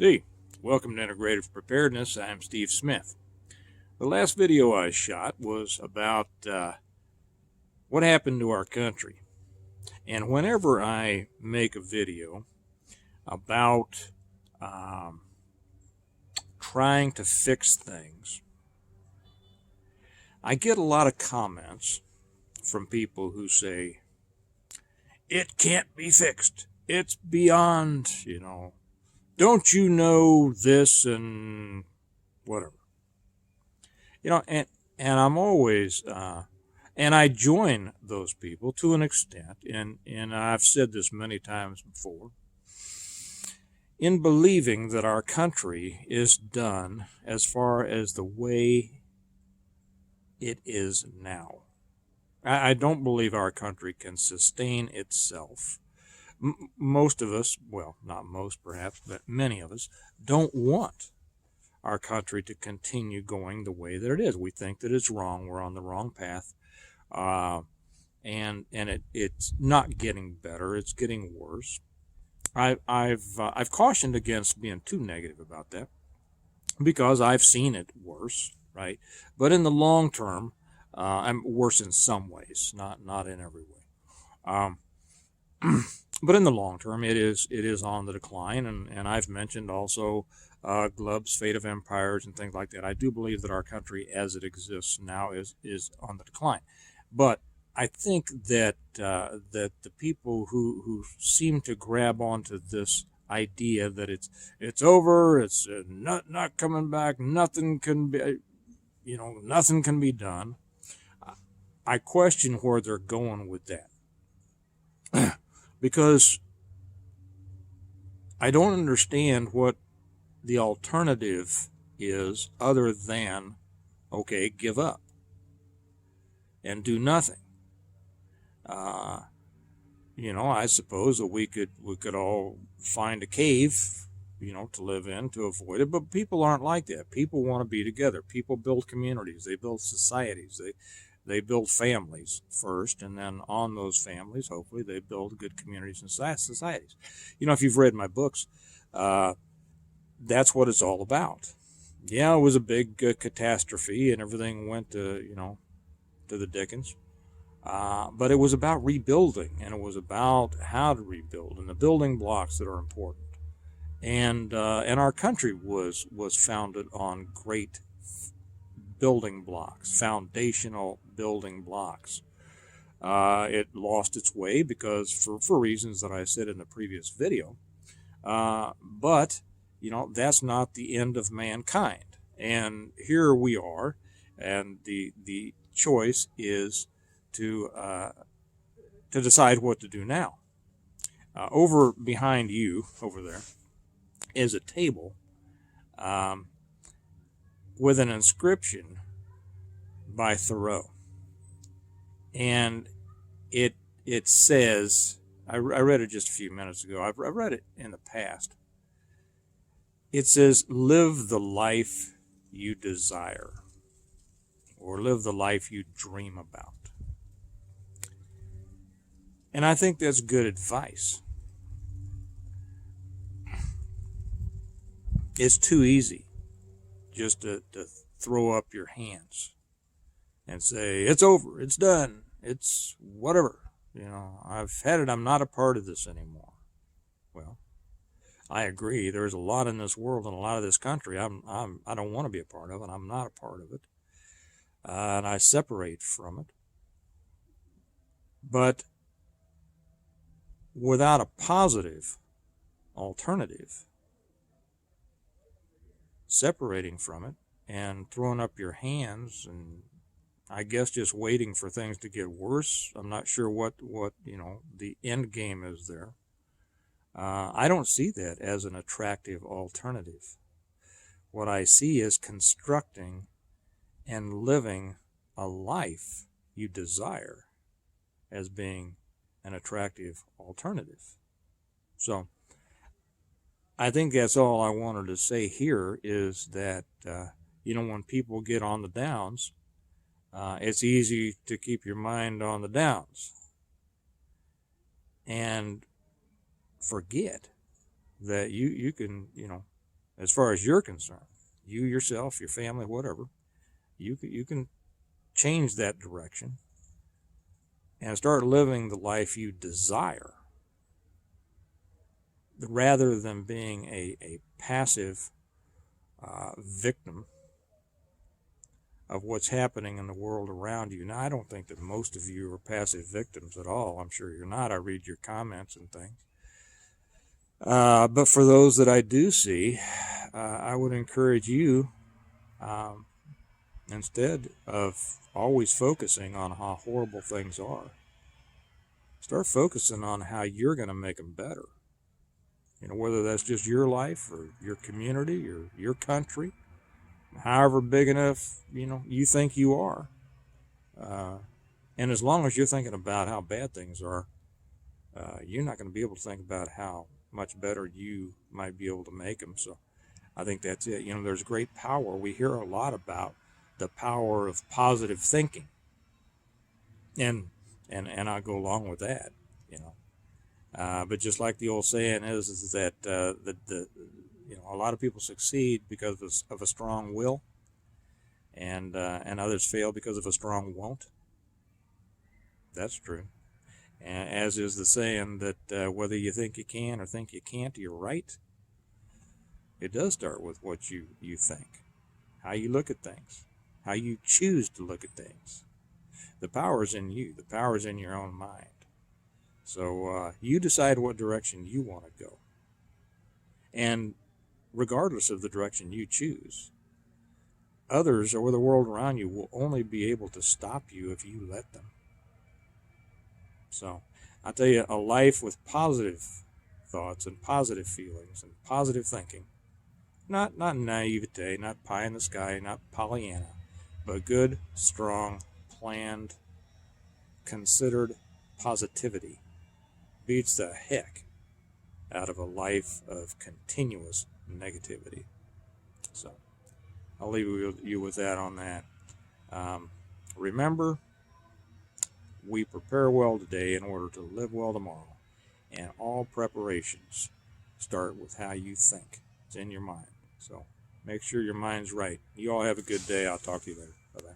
Hey, welcome to Integrative Preparedness. I'm Steve Smith. The last video I shot was about what happened to our country. And whenever I make a video about trying to fix things, I get a lot of comments from people who say, it can't be fixed. It's beyond, don't you know this and whatever. And I'm always, and I join those people to an extent, and I've said this many times before, in believing that our country is done as far as the way it is now. I don't believe our country can sustain itself. Most of us, well, not most perhaps, but many of us, don't want our country to continue going the way that it is. We think that it's wrong. We're on the wrong path. And it's not getting better. It's getting worse. I've cautioned against being too negative about that because I've seen it worse, right? But in the long term, I'm worse in some ways, not in every way. But in the long term, it is on the decline, and I've mentioned also Glubb's Fate of Empires and things like that. I do believe that our country, as it exists now, is on the decline. But I think that that the people who seem to grab onto this idea that it's over, it's not coming back, nothing can be, nothing can be done. I question where they're going with that. Because I don't understand what the alternative is other than, okay, give up and do nothing. I suppose that we could all find a cave, to live in to avoid it, but people aren't like that. People want to be together. People build communities. They build societies. They build families first, and then on those families, hopefully, they build good communities and societies. If you've read my books, that's what it's all about. Yeah, it was a big catastrophe, and everything went to the dickens. But it was about rebuilding, and it was about how to rebuild, and the building blocks that are important. And our country was founded on great building blocks, foundational building blocks. It lost its way because for reasons that I said in the previous video. But that's not the end of mankind. And here we are, and the choice is to decide what to do now. Over behind you, over there, is a table with an inscription by Thoreau, and it says, I read it just a few minutes ago. I've read it in the past. It says, "Live the life you desire, or live the life you dream about." And I think that's good advice. It's too easy just to throw up your hands and say, it's over, it's done, it's whatever. I've had it, I'm not a part of this anymore. Well, I agree. There's a lot in this world and a lot of this country I don't want to be a part of, and I'm not a part of it. And I separate from it. But without a positive alternative, separating from it and throwing up your hands and I guess just waiting for things to get worse. I'm not sure what the end game is there. I don't see that as an attractive alternative. What I see is constructing and living a life you desire as being an attractive alternative. So I think that's all I wanted to say here is that, when people get on the downs, it's easy to keep your mind on the downs and forget that you can, as far as you're concerned, you yourself, your family, whatever, you can change that direction and start living the life you desire rather than being a passive victim of what's happening in the world around you. Now, I don't think that most of you are passive victims at all. I'm sure you're not. I read your comments and things. But for those that I do see, I would encourage you, instead of always focusing on how horrible things are, start focusing on how you're going to make them better. Whether that's just your life or your community or your country, however big enough, you think you are. And as long as you're thinking about how bad things are, you're not going to be able to think about how much better you might be able to make them. So I think that's it. There's great power. We hear a lot about the power of positive thinking. And I go along with that, but just like the old saying is that a lot of people succeed because of a strong will, and others fail because of a strong won't. That's true. And as is the saying that whether you think you can or think you can't, you're right. It does start with what you think, how you look at things, how you choose to look at things. The power is in you. The power is in your own mind. So you decide what direction you want to go. And regardless of the direction you choose, others or the world around you will only be able to stop you if you let them. So I tell you, a life with positive thoughts and positive feelings and positive thinking, not naivete, not pie in the sky, not Pollyanna, but good, strong, planned, considered positivity beats the heck out of a life of continuous negativity. So I'll leave you with that on that. Remember, we prepare well today in order to live well tomorrow. And all preparations start with how you think. It's in your mind. So make sure your mind's right. You all have a good day. I'll talk to you later. Bye-bye.